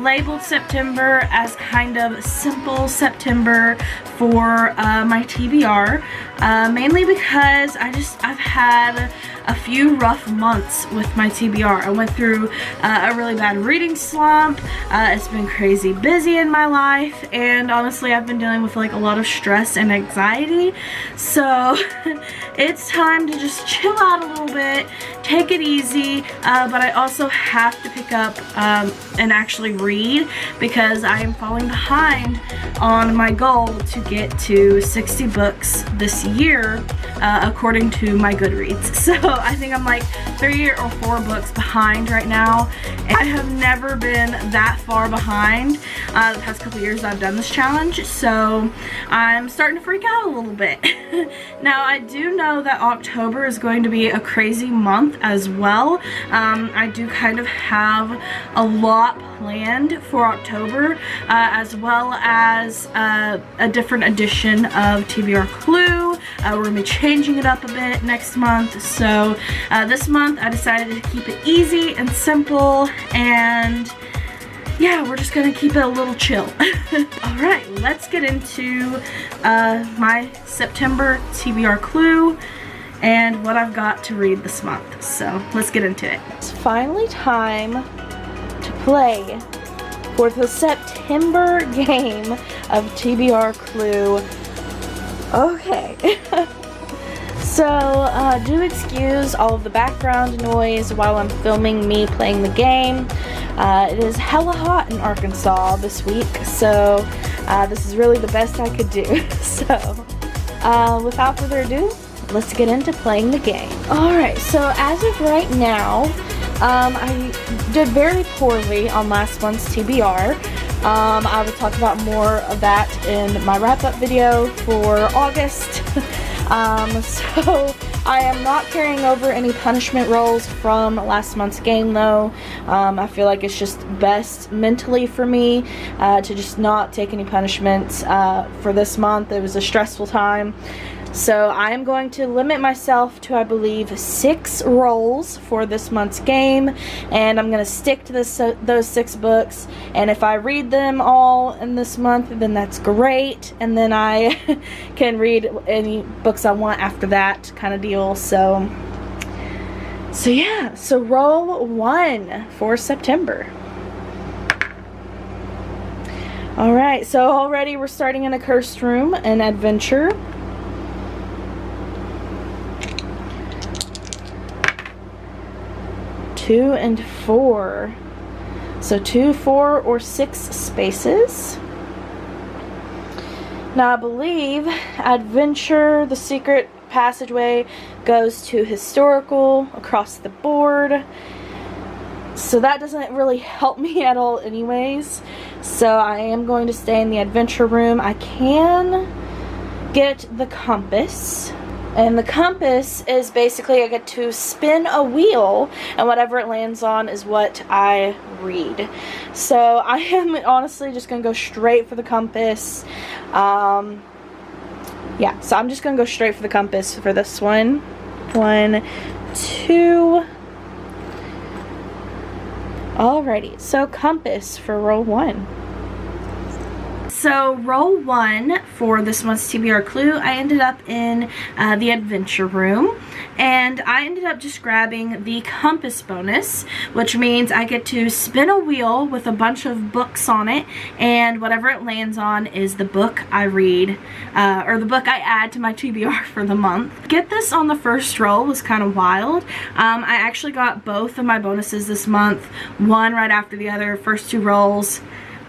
labeled September as kind of simple September for my TBR, mainly because I've had a few rough months with my TBR. I went through a really bad reading slump. It's been crazy busy in my life, and honestly I've been dealing with like a lot of stress and anxiety, so it's time to just chill out a little bit, take it easy, but I also have to pick up and actually read because I am falling behind on my goal to get to 60 books this year, according to my Goodreads. So I think I'm like 3 or 4 books behind right now. And I have never been that far behind the past couple years I've done this challenge, so I'm starting to freak out a little bit. Now I do know that October is going to be a crazy month as well. I do kind of have a lot planned for October, as well as a different edition of TBR Clue. We're going to be changing it up a bit next month, so this month I decided to keep it easy and simple, and yeah, we're just gonna keep it a little chill. Alright, let's get into my September TBR Clue and what I've got to read this month. So let's get into it. It's finally time to play for the September game of TBR Clue. Okay. So, do excuse all of the background noise while I'm filming me playing the game. It is hella hot in Arkansas this week, so this is really the best I could do. So, without further ado, let's get into playing the game. Alright, so as of right now, I did very poorly on last month's TBR. I will talk about more of that in my wrap-up video for August. So I am not carrying over any punishment rolls from last month's game though. I feel like it's just best mentally for me to just not take any punishments for this month. It was a stressful time. So I am going to limit myself to, I believe, 6 rolls for this month's game, and I'm going to stick to those 6 books, and if I read them all in this month, then that's great, and then I can read any books I want after that kind of deal. So yeah, so roll 1 for September. Alright, so already we're starting in a cursed room, an adventure. Two and 4. So 2, 4, or 6 spaces. Now I believe adventure, the secret passageway, goes to historical across the board. So that doesn't really help me at all anyways. So I am going to stay in the adventure room. I can get the compass. And the compass is basically I get to spin a wheel, and whatever it lands on is what I read. So I am honestly just going to go straight for the compass. Yeah, so I'm just going to go straight for the compass for this one. 1, 2. Alrighty, so compass for roll 1. So roll 1 for this month's TBR Clue, I ended up in the adventure room, and I ended up just grabbing the compass bonus, which means I get to spin a wheel with a bunch of books on it, and whatever it lands on is the book I read, or the book I add to my TBR for the month. Get this on the first roll was kind of wild. I actually got both of my bonuses this month, one right after the other, first 2 rolls.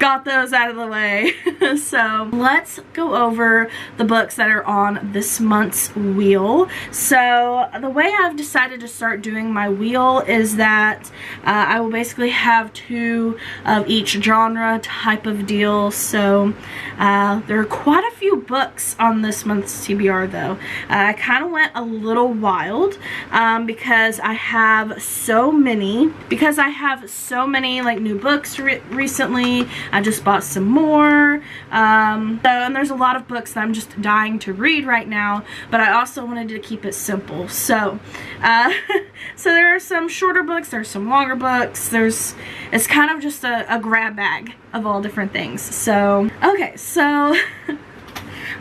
Got those out of the way. So let's go over the books that are on this month's wheel. So the way I've decided to start doing my wheel is that I will basically have 2 of each genre type of deal. So there are quite a few books on this month's TBR though. I kind of went a little wild because I have so many like new books recently. I just bought some more. And there's a lot of books that I'm just dying to read right now, but I also wanted to keep it simple. So, so there are some shorter books, there's some longer books, it's kind of just a grab bag of all different things. So, okay, so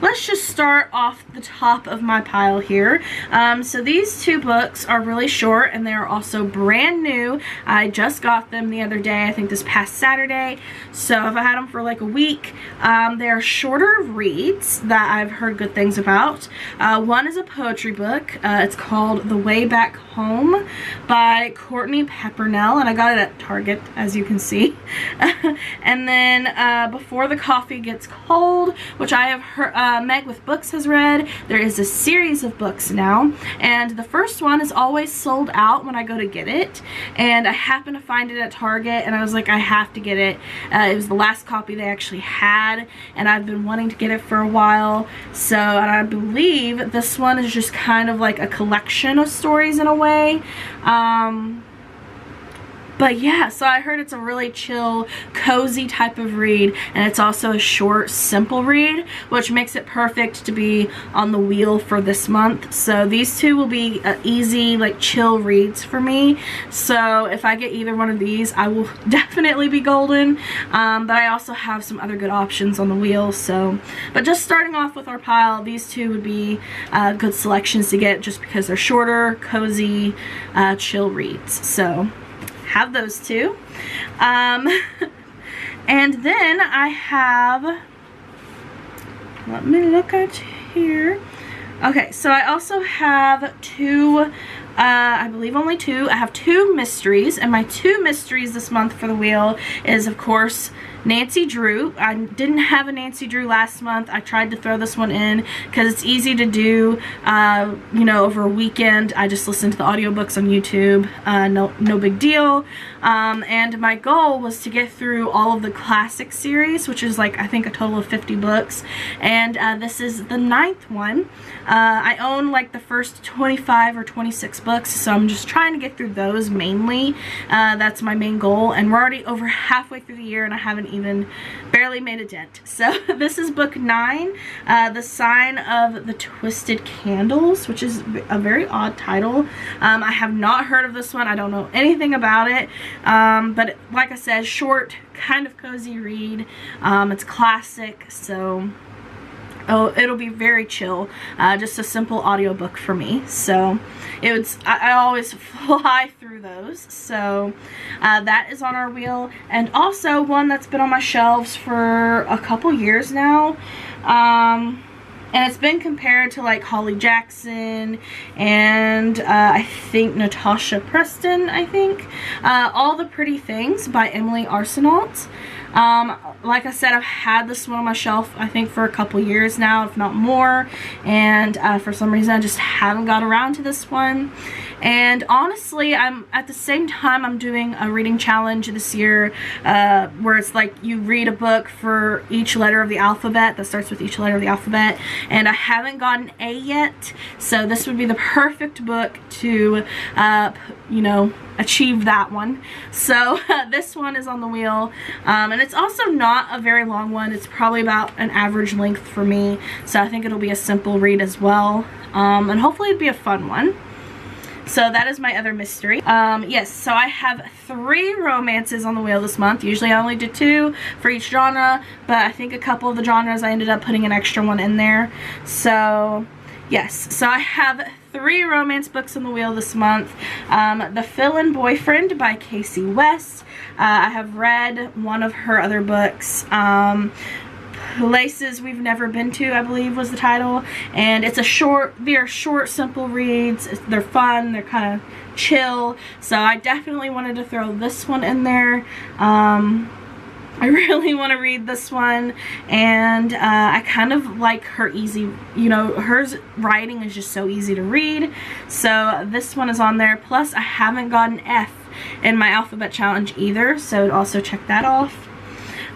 let's just start off the top of my pile here. So these two books are really short, and they are also brand new. I just got them the other day, I think this past Saturday. So I've had them for like a week. They're shorter reads that I've heard good things about. One is a poetry book. It's called The Way Back Home by Courtney Peppernell, and I got it at Target, as you can see. And then Before the Coffee Gets Cold, which I have heard, Meg with Books has read. There is a series of books now, and the first one is always sold out when I go to get it, and I happened to find it at Target, and I was like, I have to get it. It was the last copy they actually had, and I've been wanting to get it for a while. So, and I believe this one is just kind of like a collection of stories in a way. But yeah, so I heard it's a really chill, cozy type of read, and it's also a short, simple read, which makes it perfect to be on the wheel for this month. So these two will be easy, like chill reads for me. So if I get either one of these, I will definitely be golden. But I also have some other good options on the wheel. So, but just starting off with our pile, these two would be good selections to get just because they're shorter, cozy, chill reads. So have those two. And then I have, let me look at here. Okay, so I also have two, I believe only two. I have two mysteries, and my two mysteries this month for the wheel is, of course, Nancy Drew. I didn't have a Nancy Drew last month. I tried to throw this one in because it's easy to do, you know, over a weekend. I just listened to the audiobooks on YouTube. No big deal. And my goal was to get through all of the classic series, which is like, I think, a total of 50 books. And this is the 9th one. I own like the first 25 or 26 books, so I'm just trying to get through those mainly. That's my main goal, and we're already over halfway through the year, and I haven't even barely made a dent. So this is book 9, The Sign of the Twisted Candles, which is a very odd title. I have not heard of this one. I don't know anything about it. But like I said, short, kind of cozy read. It's classic, so it'll be very chill. Just a simple audiobook for me. So I always fly through those. So that is on our wheel. And also one that's been on my shelves for a couple years now. And it's been compared to like Holly Jackson and I think Natasha Preston, I think. All the Pretty Things by Emily Arsenault. Like I said, I've had this one on my shelf, I think, for a couple years now, if not more. And for some reason, I just haven't got around to this one. And honestly, at the same time, I'm doing a reading challenge this year where it's like you read a book for each letter of the alphabet, that starts with each letter of the alphabet. And I haven't gotten A yet, so this would be the perfect book to, you know, achieve that one. So this one is on the wheel, and it's also not a very long one. It's probably about an average length for me, so I think it'll be a simple read as well, and hopefully it'll be a fun one. So that is my other mystery. Yes, so I have 3 romances on the wheel this month. Usually I only do 2 for each genre, but I think a couple of the genres I ended up putting an extra one in there. So yes, so I have 3 romance books on the wheel this month. The Fill-In Boyfriend by Casey West. I have read one of her other books. Places We've Never Been To, I believe was the title. And it's they're short, simple reads. They're fun, they're kind of chill. So I definitely wanted to throw this one in there. I really want to read this one, and I kind of like her easy, you know, her writing is just so easy to read, so this one is on there. Plus I haven't got an F in my alphabet challenge either, so also check that off.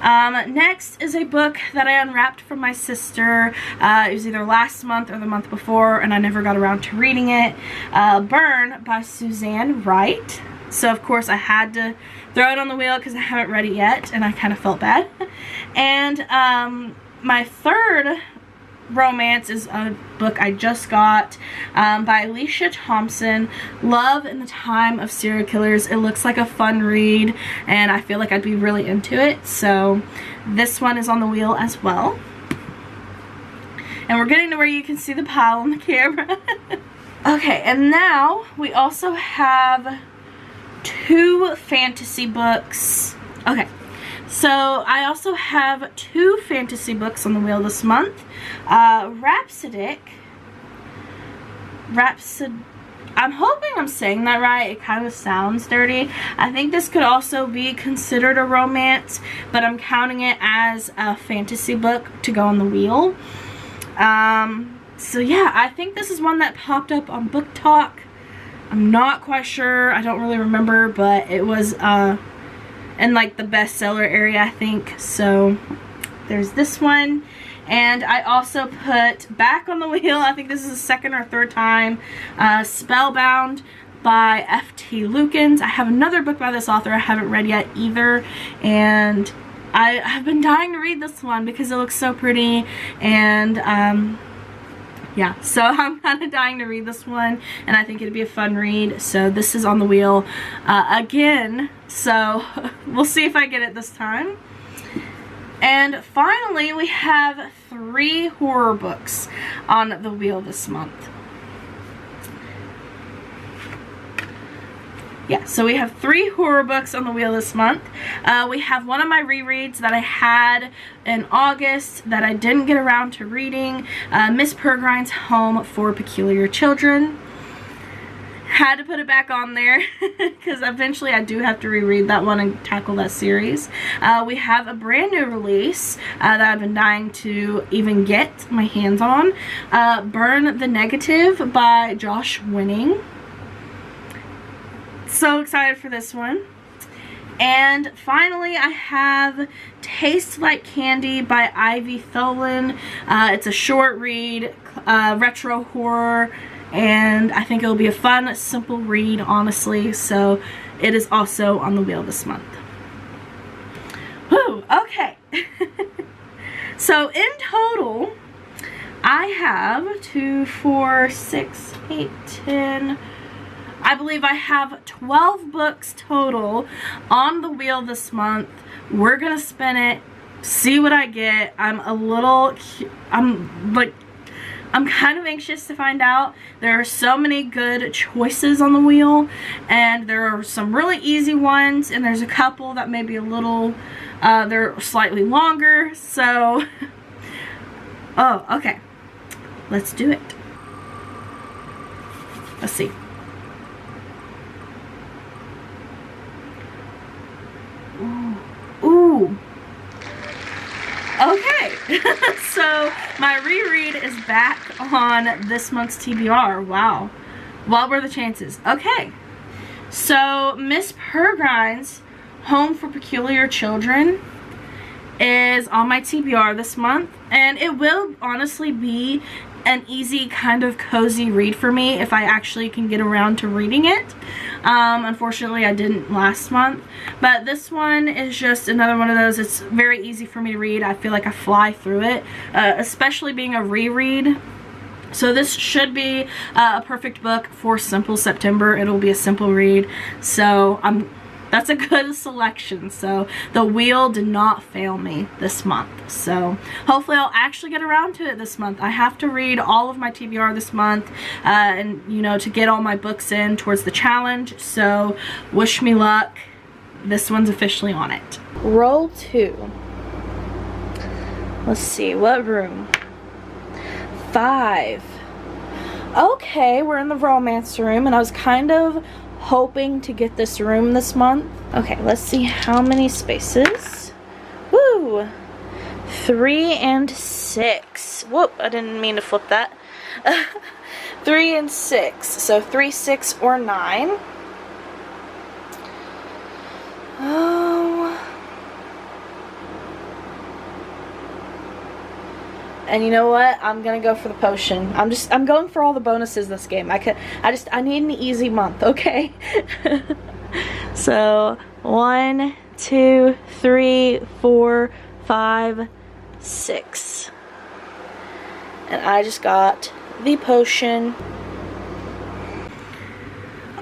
Next is a book that I unwrapped from my sister. It was either last month or the month before, and I never got around to reading it. Burn by Suzanne Wright. So of course I had to throw it on the wheel because I haven't read it yet, and I kind of felt bad. And my third romance is a book I just got by Alicia Thompson, Love in the Time of Serial Killers. It looks like a fun read, and I feel like I'd be really into it. So this one is on the wheel as well. And we're getting to where you can see the pile on the camera. Okay, and now we also have 2 fantasy books. Okay, so I also have 2 fantasy books on the wheel this month. Rhapsodic. I'm hoping I'm saying that right. It kind of sounds dirty. I think this could also be considered a romance, but I'm counting it as a fantasy book to go on the wheel. So yeah, I think this is one that popped up on Book Talk. I'm not quite sure. I don't really remember, but it was in like the bestseller area, I think. So there's this one. And I also put back on the wheel, I think this is the second or third time, Spellbound by F.T. Lukens. I have another book by this author I haven't read yet either, and I have been dying to read this one because it looks so pretty, and yeah, so I'm kind of dying to read this one, and I think it'd be a fun read. So this is on the wheel again, so we'll see if I get it this time. And finally, we have 3 horror books on the wheel this month. Yeah, so we have 3 horror books on the wheel this month. We have one of my rereads that I had in August that I didn't get around to reading, Miss Peregrine's Home for Peculiar Children. Had to put it back on there because eventually I do have to reread that one and tackle that series. We have a brand new release that I've been dying to even get my hands on. Burn the Negative by Josh Winning. So excited for this one. And finally, I have Taste Like Candy by Ivy Tholen. It's a short read, retro horror, and I think it'll be a fun, simple read, honestly. So it is also on the wheel this month. Whew, okay. So in total, I have 2, 4, 6, 8, 10... I believe I have 12 books total on the wheel this month. We're gonna spin it, see what I get. I'm kind of anxious to find out. There are so many good choices on the wheel, and there are some really easy ones, and there's a couple that may be a little, they're slightly longer, so, oh, okay. Let's do it. Let's see. Ooh. Okay, so my reread is back on this month's TBR. Wow. What were the chances? Okay, so Miss Peregrine's Home for Peculiar Children is on my TBR this month, and it will honestly be an easy kind of cozy read for me if I actually can get around to reading it. Unfortunately, I didn't last month, but this one is just another one of those. It's very easy for me to read. I feel like I fly through it, especially being a reread. So this should be a perfect book for Simple September. It'll be a simple read, so that's a good selection. So the wheel did not fail me this month. So hopefully I'll actually get around to it this month. I have to read all of my TBR this month, and you know, to get all my books in towards the challenge. So wish me luck. This one's officially on it. Roll 2. Let's see, what room? 5. Okay, we're in the romance room, and I was kind of hoping to get this room this month. Okay, let's see how many spaces. Woo! 3 and 6. Whoop, I didn't mean to flip that. 3 and 6. So 3, 6, or 9. Oh. And you know what? I'm gonna go for the potion. I'm going for all the bonuses this game. I need an easy month, okay? So 1, 2, 3, 4, 5, 6. And I just got the potion.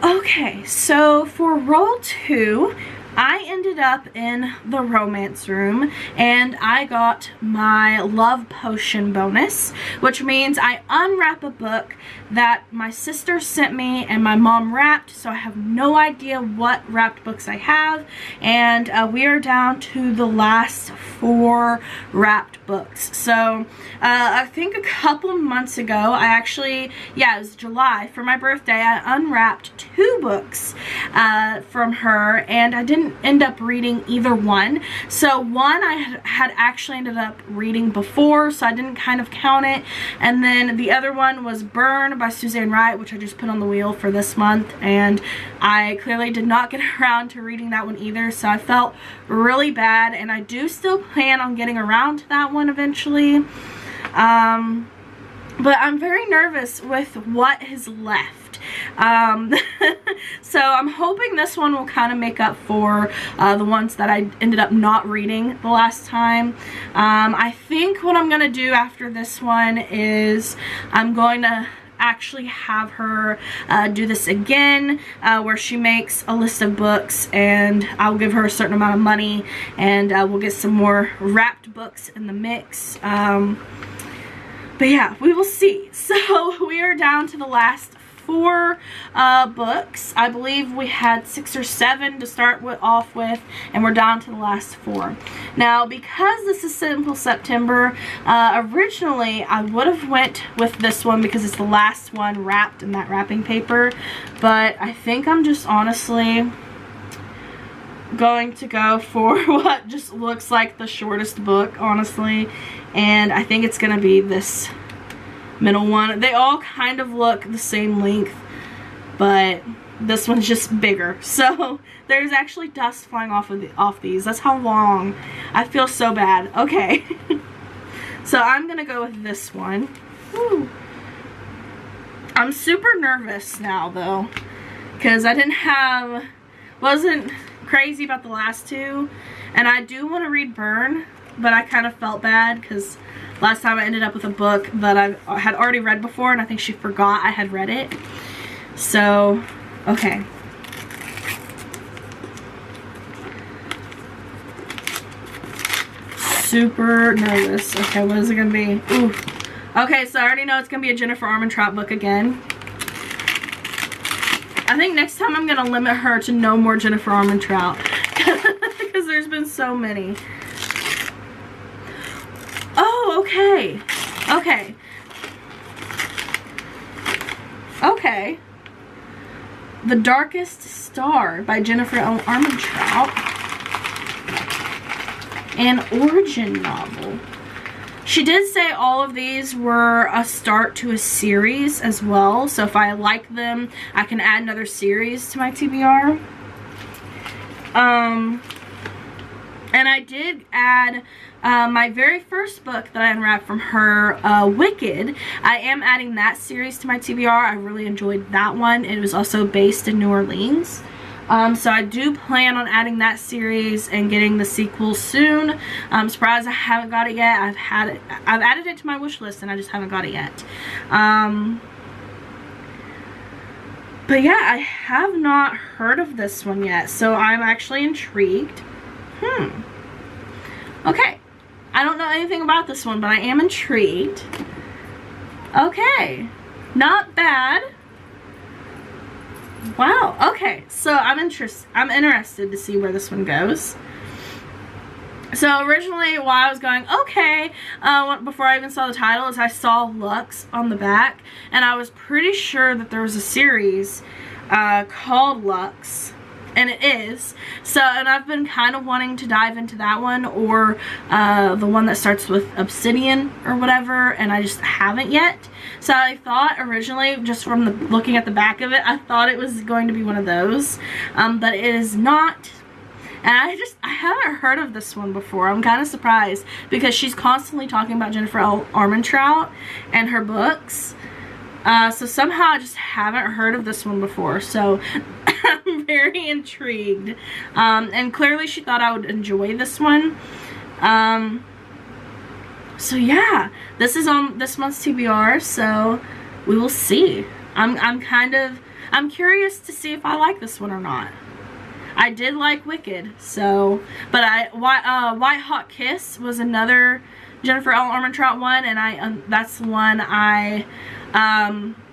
Okay, so for roll 2, I ended up in the romance room and I got my love potion bonus, which means I unwrap a book that my sister sent me and my mom wrapped, so I have no idea what wrapped books I have, and we are down to the last 4 wrapped books. So I think a couple months ago, I actually, it was July, for my birthday, I unwrapped 2 books from her, and I didn't end up reading either one. So one I had actually ended up reading before, so I didn't kind of count it, and then the other one was Burn by Suzanne Wright, which I just put on the wheel for this month, and I clearly did not get around to reading that one either, so I felt really bad, and I do still plan on getting around to that one eventually, but I'm very nervous with what is left. So I'm hoping this one will kind of make up for the ones that I ended up not reading the last time. I think what I'm going to do after this one is I'm going to actually have her do this again, where she makes a list of books and I'll give her a certain amount of money, and we'll get some more wrapped books in the mix. But yeah, we will see. So we are down to the last 4 books. I believe we had 6 or 7 to start off with, and we're down to the last 4. Now, because this is Simple September, originally I would have went with this one because it's the last one wrapped in that wrapping paper, but I think I'm just honestly going to go for what just looks like the shortest book, honestly, and I think it's gonna be this middle one. They all kind of look the same length, but this one's just bigger. So there's actually dust flying off these. That's how long. I feel so bad. Okay. So I'm gonna go with this one. Woo. I'm super nervous now though, because I wasn't crazy about the last 2, and I do want to read Burn, but I kind of felt bad because last time I ended up with a book that I had already read before, and I think she forgot I had read it. So, okay. Super nervous. Okay, what is it going to be? Ooh. Okay, so I already know it's going to be a Jennifer Armentrout book again. I think next time I'm going to limit her to no more Jennifer Armentrout, because there's been so many. Oh, okay. Okay. Okay. The Darkest Star by Jennifer Armentrout. An origin novel. She did say all of these were a start to a series as well, so if I like them, I can add another series to my TBR. And I did add my very first book that I unwrapped from her, Wicked. I am adding that series to my TBR. I really enjoyed that one. It was also based in New Orleans. So I do plan on adding that series and getting the sequel soon. I'm surprised I haven't got it yet. I've added it to my wish list and I just haven't got it yet. But yeah, I have not heard of this one yet, so I'm actually intrigued. Okay. I don't know anything about this one, but I am intrigued. Okay. Not bad. Wow. Okay. So I'm interested to see where this one goes. So originally, while I was going, okay, before I even saw the title, is I saw Lux on the back, and I was pretty sure that there was a series called Lux, and it is. So, and I've been kind of wanting to dive into that one, or the one that starts with Obsidian or whatever, and I just haven't yet. So I thought originally, just from looking at the back of it, I thought it was going to be one of those, but it is not. And I haven't heard of this one before. I'm kind of surprised because she's constantly talking about Jennifer Armentrout and her books. So somehow I just haven't heard of this one before. So I'm very intrigued. And clearly she thought I would enjoy this one. So yeah, this is on this month's TBR, so we will see. I'm curious to see if I like this one or not. I did like Wicked, so, but White Hot Kiss was another Jennifer L. Armentrout one, and that's the one I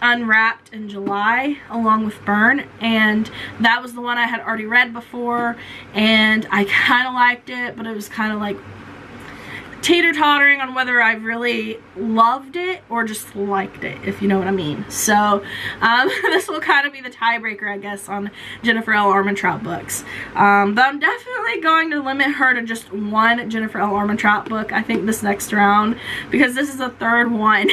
unwrapped in July along with Burn, and that was the one I had already read before, and I kind of liked it, but it was kind of like teeter-tottering on whether I really loved it or just liked it, if you know what I mean. So this will kind of be the tiebreaker, I guess, on Jennifer L. Armentrout books. But I'm definitely going to limit her to just one Jennifer L. Armentrout book, I think, this next round, because this is the third one.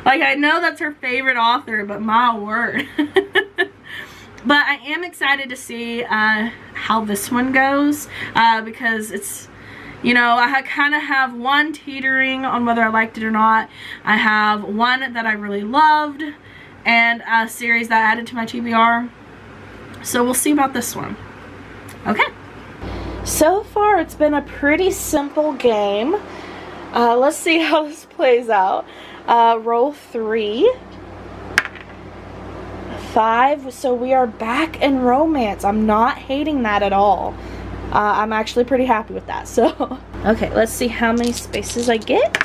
Like, I know that's her favorite author, but my word. But I am excited to see how this one goes, because it's, you know, I kind of have one teetering on whether I liked it or not. I have one that I really loved, and a series that I added to my TBR. So we'll see about this one. Okay. So far, it's been a pretty simple game. Let's see how this plays out. Roll 3. 5. So we are back in romance. I'm not hating that at all. I'm actually pretty happy with that. So, okay, let's see how many spaces I get.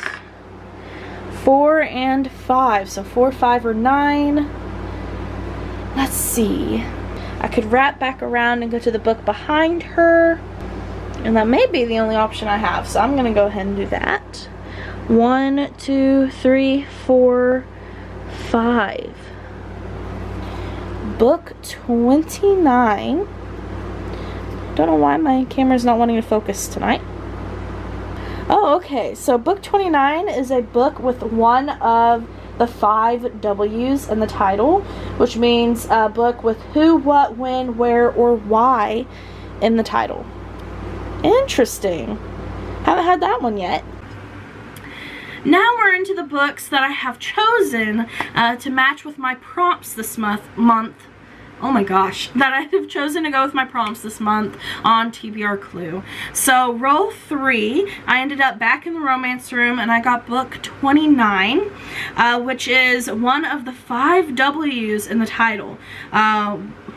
4 and 5. So 4, 5, or 9. Let's see. I could wrap back around and go to the book behind her. And that may be the only option I have. So I'm going to go ahead and do that. 1, 2, 3, 4, 5. Book 29. Don't know why my camera's not wanting to focus tonight. Oh, okay. So book 29 is a book with one of the 5 W's in the title, which means a book with who, what, when, where, or why in the title. Interesting. Haven't had that one yet. Now we're into the books that I have chosen to match with my prompts this month. Oh my gosh, that I have chosen to go with my prompts this month on TBR Clue. So roll 3, I ended up back in the romance room, and I got book 29, which is one of the 5 W's in the title.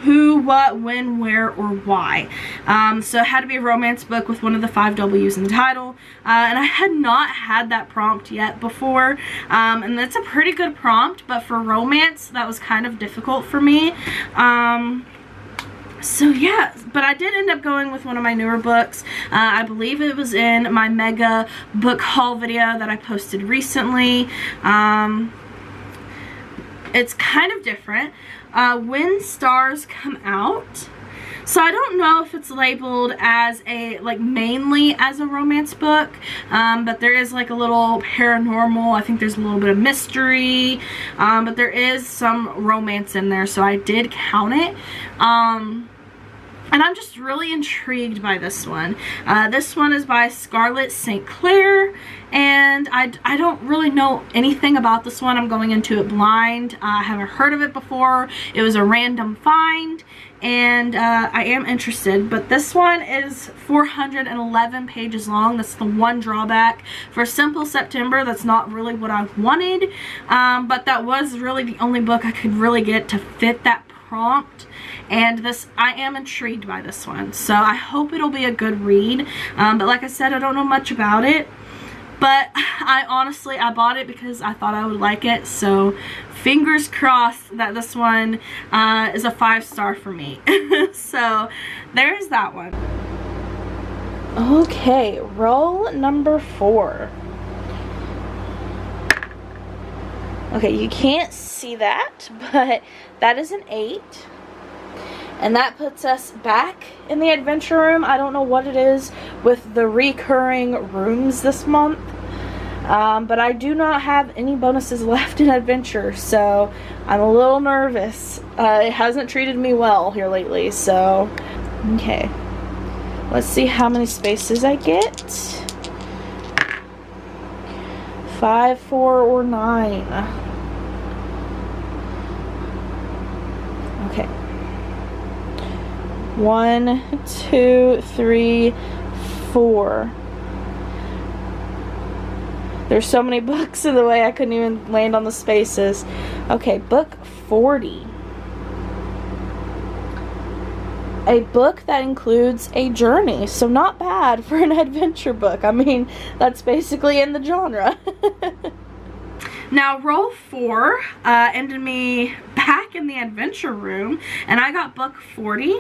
Who, what, when, where, or why. So it had to be a romance book with one of the 5 W's in the title. And I had not had that prompt yet before. And that's a pretty good prompt, but for romance, that was kind of difficult for me. So yeah, but I did end up going with one of my newer books. I believe it was in my mega book haul video that I posted recently. It's kind of different. When Stars Come Out. So I don't know if it's labeled as a, like, mainly as a romance book, but there is like a little paranormal, I think there's a little bit of mystery, but there is some romance in there, so I did count it. And I'm just really intrigued by this one. This one is by Scarlett St. Clair, and I don't really know anything about this one. I'm going into it blind. I haven't heard of it before. It was a random find, and I am interested. But this one is 411 pages long. That's the one drawback. For Simple September, that's not really what I wanted, but that was really the only book I could really get to fit that prompt. And this, I am intrigued by this one, so I hope it'll be a good read. But like I said, I don't know much about it, but I bought it because I thought I would like it, so fingers crossed that this one is a 5-star for me. So there's that one. Okay, roll number 4. Okay, you can't see that, but that is an 8. And that puts us back in the adventure room. I don't know what it is with the recurring rooms this month. But I do not have any bonuses left in adventure, so I'm a little nervous. It hasn't treated me well here lately, so okay. Let's see how many spaces I get. 5, 4, or 9. Okay. 1, 2, 3, 4. There's so many books in the way I couldn't even land on the spaces. Okay, book 40. A book that includes a journey, so not bad for an adventure book. I mean, that's basically in the genre. Now, roll 4 ended me back in the adventure room, and I got book 40,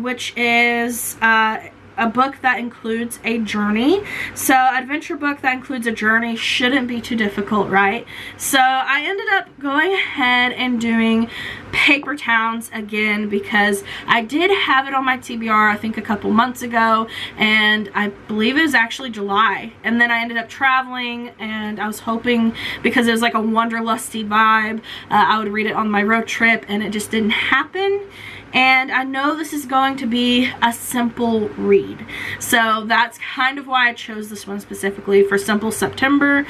which is a book that includes a journey. So adventure book that includes a journey shouldn't be too difficult, right? So I ended up going ahead and doing Paper Towns again because I did have it on my TBR I think a couple months ago, and I believe it was actually July, and then I ended up traveling, and I was hoping because it was like a wanderlusty vibe, I would read it on my road trip, and it just didn't happen. And I know this is going to be a simple read, so that's kind of why I chose this one specifically for Simple September,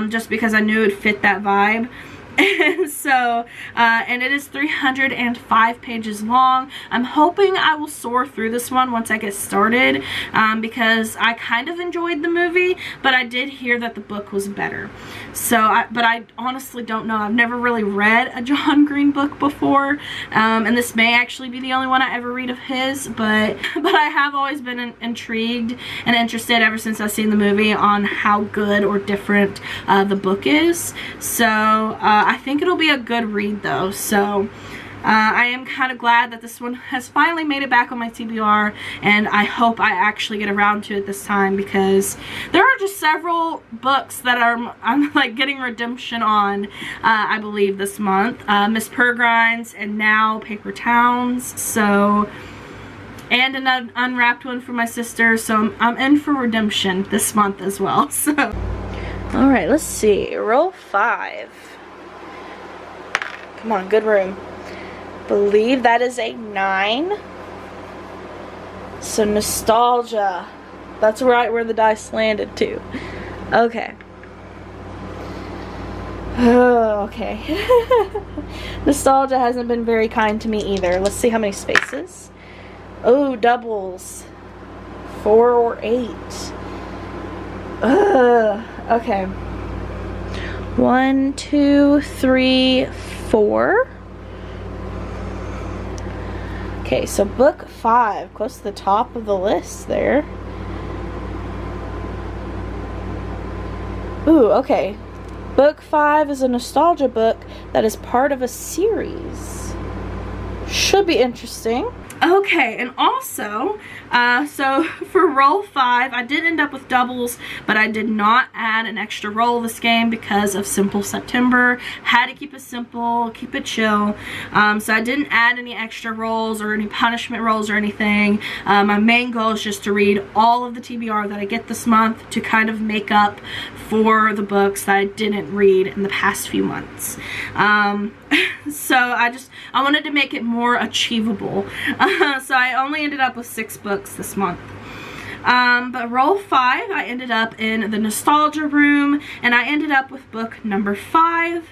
just because I knew it would fit that vibe. And so, and it is 305 pages long. I'm hoping I will soar through this one once I get started, because I kind of enjoyed the movie, but I did hear that the book was better. So, but I honestly don't know. I've never really read a John Green book before, and this may actually be the only one I ever read of his, but I have always been intrigued and interested ever since I've seen the movie on how good or different the book is. So, I think it'll be a good read though, so I am kind of glad that this one has finally made it back on my TBR, and I hope I actually get around to it this time because there are just several books that I'm like getting redemption on, I believe this month. Miss Peregrine's and now Paper Towns, so, and an unwrapped one for my sister, so I'm in for redemption this month as well. So, alright, let's see, roll 5. Come on, good room. Believe that is a 9. So nostalgia. That's right where the dice landed too. Okay. Oh, okay. Nostalgia hasn't been very kind to me either. Let's see how many spaces. Oh, doubles. 4 or 8. Okay. 1, 2, 3, 4. Okay, so book 5, close to the top of the list there. Ooh, okay. Book 5 is a nostalgia book that is part of a series. Should be interesting. Okay, and also, so for roll 5, I did end up with doubles, but I did not add an extra roll this game because of Simple September. Had to keep it simple, keep it chill. So I didn't add any extra rolls or any punishment rolls or anything. My main goal is just to read all of the TBR that I get this month to kind of make up for the books that I didn't read in the past few months. So I wanted to make it more achievable. So I only ended up with 6 books this month. But roll 5, I ended up in the nostalgia room, and I ended up with book number 5,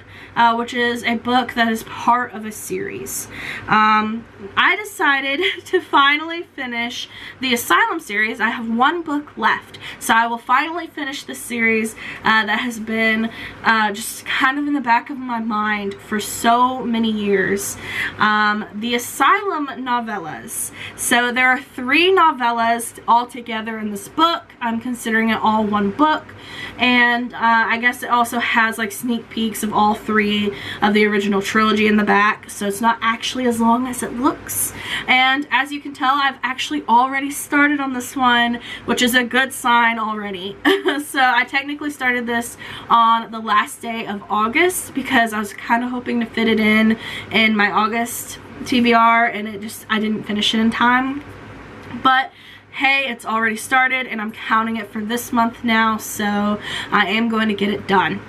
which is a book that is part of a series. I decided to finally finish the Asylum series. I have 1 book left, so I will finally finish this series that has been just kind of in the back of my mind for so many years. The Asylum novellas. So there are 3 novellas all together in this book. I'm considering it all 1 book, and I guess it also has like sneak peeks of all 3 of the original trilogy in the back, so it's not actually as long as it looks. And as you can tell, I've actually already started on this one, which is a good sign already. So I technically started this on the last day of August because I was kind of hoping to fit it in my August TBR, and I didn't finish it in time. But hey, it's already started, and I'm counting it for this month now, so I am going to get it done.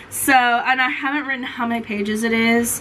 So, and I haven't written how many pages it is.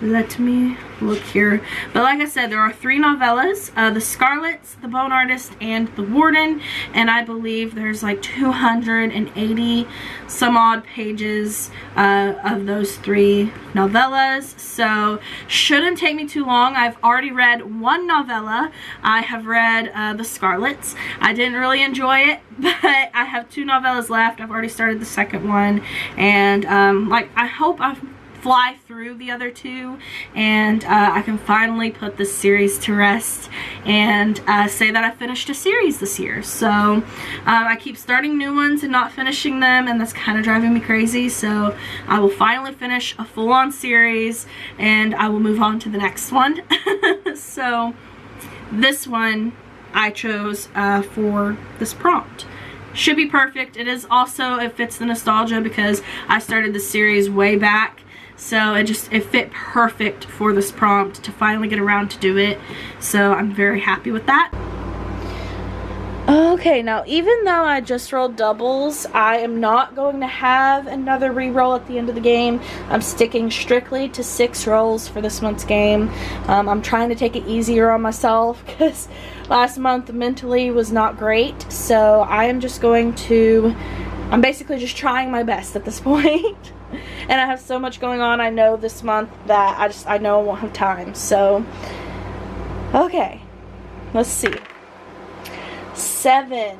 Let me look here. But like I said, there are 3 novellas, the Scarlets, the Bone Artist, and the Warden, and I believe there's like 280 some odd pages of those 3 novellas, so shouldn't take me too long. I've already read 1 novella. I have read the Scarlets. I didn't really enjoy it, but I have 2 novellas left. I've already started the second one, and like, I hope I fly through the other 2 and I can finally put this series to rest and say that I finished a series this year. So I keep starting new ones and not finishing them, and that's kind of driving me crazy. So I will finally finish a full-on series and I will move on to the next one. So this one I chose for this prompt. Should be perfect. It is also, it fits the nostalgia because I started the series way back. So it fit perfect for this prompt to finally get around to do it. So I'm very happy with that. Okay, now even though I just rolled doubles, I am not going to have another re-roll at the end of the game. I'm sticking strictly to 6 rolls for this month's game. I'm trying to take it easier on myself because last month mentally was not great. So I am just going to, I'm basically just trying my best at this point. And I have so much going on, I know, this month that I know I won't have time. So, okay, let's see. 7.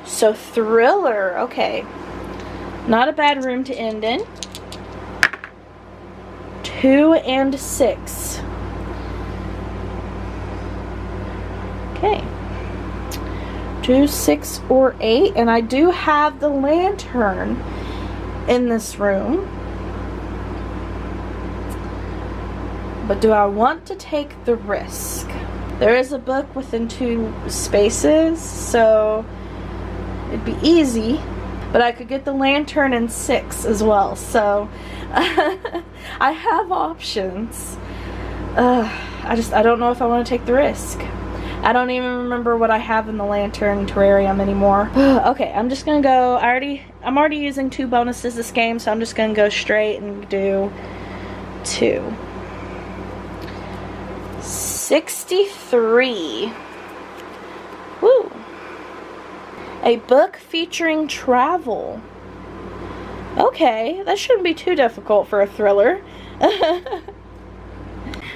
So thriller, okay. Not a bad room to end in. 2 and 6. Okay. 2, 6, or 8, and I do have the lantern in this room, but do I want to take the risk? There is a book within 2 spaces, so it'd be easy, but I could get the lantern in 6 as well, so I have options. I don't know if I want to take the risk. I don't even remember what I have in the lantern terrarium anymore. Okay, I'm just gonna go. I'm already using 2 bonuses this game, so I'm just gonna go straight and do 2. 63. Woo. A book featuring travel. Okay, that shouldn't be too difficult for a thriller.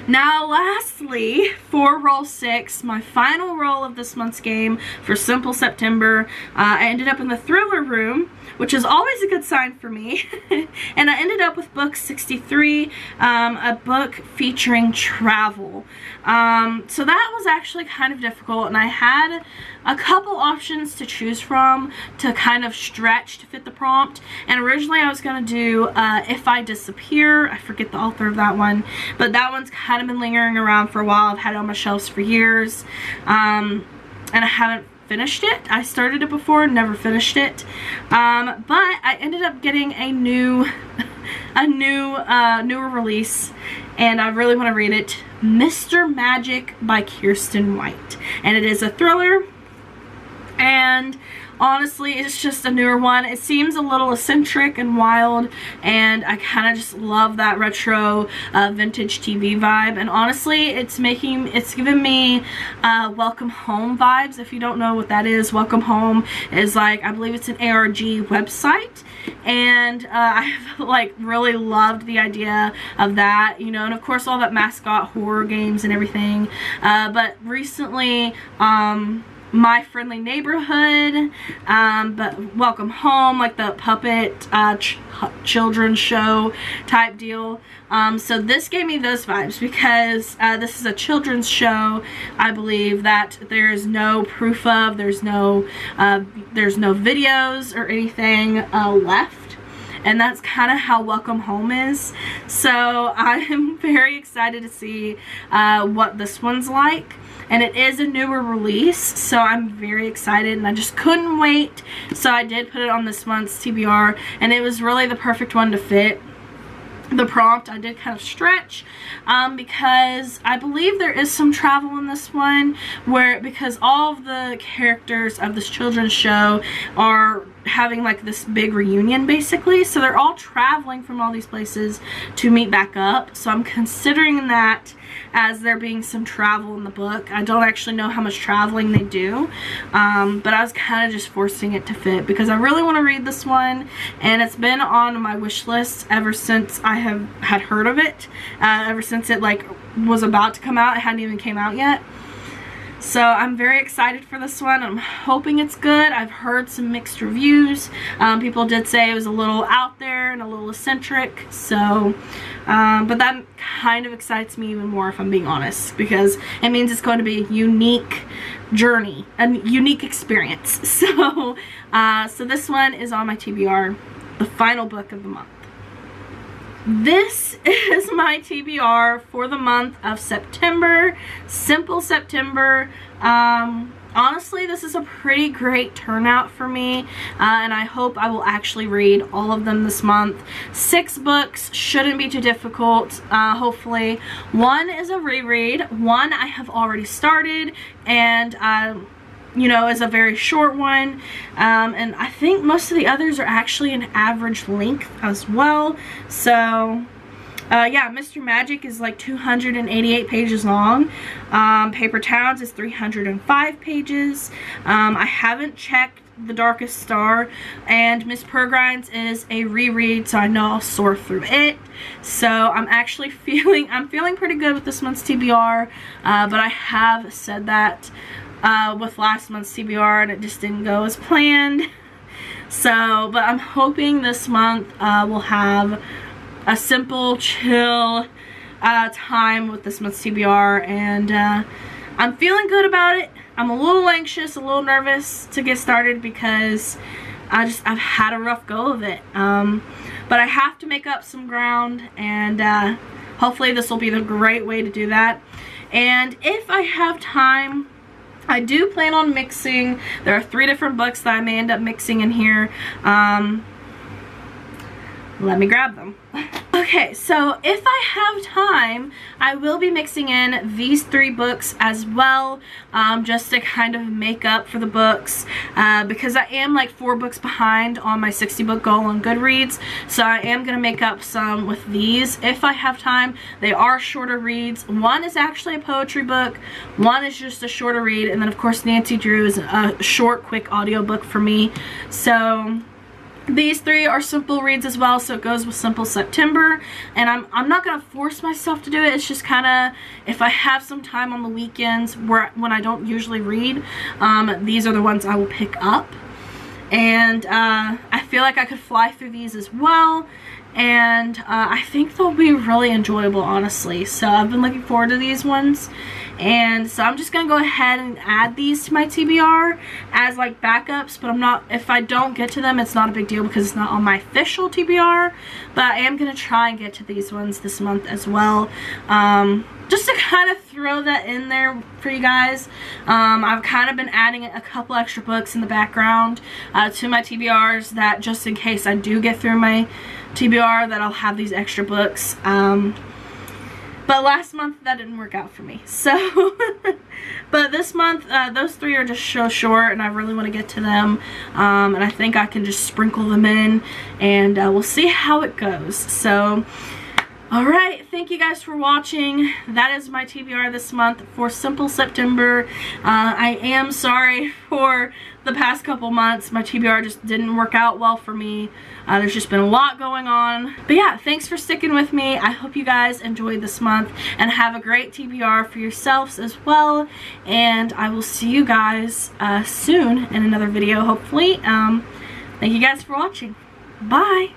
Now lastly, for roll 6, my final roll of this month's game for Simple September, I ended up in the thriller room, which is always a good sign for me. And I ended up with book 63, a book featuring travel. So that was actually kind of difficult, and I had a couple options to choose from to kind of stretch to fit the prompt. And originally I was going to do If I Disappear. I forget the author of that one, but that one's kind of been lingering around for a while. I've had it on my shelves for years, and I haven't finished it. I started it before, never finished it, but I ended up getting a newer release, and I really want to read it. Mr. Magic by Kirsten White, and it is a thriller, and honestly it's just a newer one. It seems a little eccentric and wild, and I kind of just love that retro vintage TV vibe, and honestly it's giving me Welcome Home vibes. If you don't know what that is, Welcome Home is, like, I believe it's an ARG website, and I've like really loved the idea of that, you know, and of course all that mascot horror games and everything, but recently My Friendly Neighborhood, but Welcome Home, like the puppet children's show type deal. So this gave me those vibes because this is a children's show, I believe, that there's no proof of, there's no videos or anything left. And that's kind of how Welcome Home is. So I am very excited to see what this one's like. And it is a newer release, so I'm very excited, and I just couldn't wait. So I did put it on this month's TBR, and it was really the perfect one to fit the prompt. I did kind of stretch because I believe there is some travel in this one, because all of the characters of this children's show are having like this big reunion basically. So they're all traveling from all these places to meet back up. So I'm considering that as there being some travel in the book. I don't actually know how much traveling they do, but I was kind of just forcing it to fit because I really want to read this one, and it's been on my wish list ever since I had heard of it, ever since it like was about to come out. It hadn't even came out yet. So I'm very excited for this one. I'm hoping it's good. I've heard some mixed reviews. People did say it was a little out there and a little eccentric. So, but that kind of excites me even more if I'm being honest, because it means it's going to be a unique journey, a unique experience. So, so this one is on my TBR, the final book of the month. This is my TBR for the month of September. Simple September. Honestly, this is a pretty great turnout for me, and I hope I will actually read all of them this month. 6 books shouldn't be too difficult, hopefully. 1 is a reread. 1 I have already started, and you know, is a very short one, and I think most of the others are actually an average length as well. So yeah, Mr. Magic is like 288 pages long. Paper Towns is 305 pages. I haven't checked The Darkest Star, and Miss Peregrine's is a reread, so I know I'll sort through it. So I'm actually feeling pretty good with this month's TBR, but I have said that with last month's TBR, and it just didn't go as planned. So, but I'm hoping this month we'll have a simple, chill time with this month's TBR, and I'm feeling good about it. I'm a little anxious, a little nervous to get started because I've had a rough go of it. But I have to make up some ground, and hopefully this will be the great way to do that. And if I have time, I do plan on mixing. There are 3 different books that I may end up mixing in here. Let me grab them. Okay, so if I have time, I will be mixing in these 3 books as well, just to kind of make up for the books, because I am like 4 books behind on my 60 book goal on Goodreads, so I am going to make up some with these if I have time. They are shorter reads. 1 is actually a poetry book, 1 is just a shorter read, and then of course Nancy Drew is a short, quick audiobook for me. So these 3 are simple reads as well, so it goes with Simple September, and I'm not going to force myself to do it. It's just kind of, if I have some time on the weekends when I don't usually read, these are the ones I will pick up. And I feel like I could fly through these as well, and I think they'll be really enjoyable, honestly. So I've been looking forward to these ones, and so I'm just gonna go ahead and add these to my TBR as like backups, but I'm not, if I don't get to them, it's not a big deal because it's not on my official TBR, but I am gonna try and get to these ones this month as well, just to kind of throw that in there for you guys. I've kind of been adding a couple extra books in the background to my TBRs, that just in case I do get through my TBR, that I'll have these extra books. But last month that didn't work out for me, so but this month those 3 are just so short, and I really want to get to them, and I think I can just sprinkle them in, and we'll see how it goes. So alright, thank you guys for watching. That is my TBR this month for Simple September. I am sorry for the past couple months. My TBR just didn't work out well for me. There's just been a lot going on. But yeah, thanks for sticking with me. I hope you guys enjoyed this month and have a great TBR for yourselves as well. And I will see you guys soon in another video, hopefully. Thank you guys for watching. Bye!